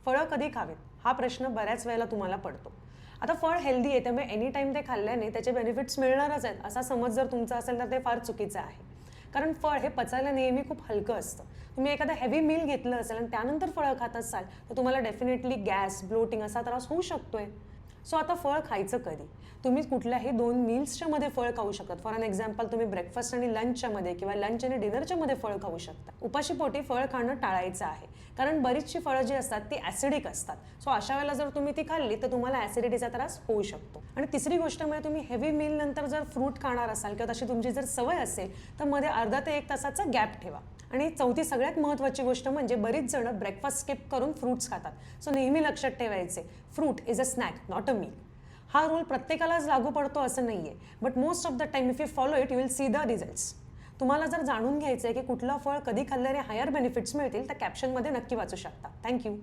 फळं कधी खावीत हा प्रश्न बऱ्याच वेळेला तुम्हाला पडतो. आता फळ हेल्दी आहे त्यामुळे एनी टाइम ते खाल्ल्याने त्याचे बेनिफिट्स मिळणारच आहेत असा समज जर तुमचा असेल तर ते फार चुकीचं आहे. कारण फळ हे पचायला नेहमी खूप हलकं असतं. तुम्ही एखादा हेवी मील घेतलं असेल आणि त्यानंतर फळं खात असाल तर तुम्हाला डेफिनेटली गॅस, ब्लोटिंग असा त्रास होऊ शकतोय. सो आता फळ खायचं कधी? तुम्ही कुठल्याही 2 मील्सच्या मध्ये फळ खाऊ शकत. फॉर एन एक्झाम्पल तुम्ही ब्रेकफास्ट आणि लंचच्या मध्ये किंवा लंच आणि डिनरच्या मध्ये फळ खाऊ शकता. उपाशी पोटी फळ खाणं टाळायचं आहे कारण बरीचशी फळं जी असतात ती ॲसिडिक असतात. सो अशा वेळेला जर तुम्ही ती खाल्ली तर तुम्हाला ॲसिडिटीचा त्रास होऊ शकतो. आणि तिसरी गोष्ट म्हणजे तुम्ही हेवी मील नंतर जर फ्रूट खाणार असाल किंवा तशी तुमची जर सवय असेल तर मध्ये अर्धा ते 1 तासाचा गॅप ठेवा. आणि चौथी सगळ्यात महत्त्वाची गोष्ट म्हणजे बरीच जण ब्रेकफास्ट स्किप करून फ्रूट्स खातात. सो नेहमी लक्षात ठेवायचे fruit is a snack not a meal. हा रूल प्रत्येकालाच लागू पडतो असं नाहीये, but most of the time if you follow it you will see the results. तुम्हाला जर जाणून घ्यायचं आहे की कुठलं फळ कधी खाल्ल्याने हायर बेनिफिट्स मिळतील तर कॅप्शनमध्ये नक्की वाचू शकता. थँक्यू.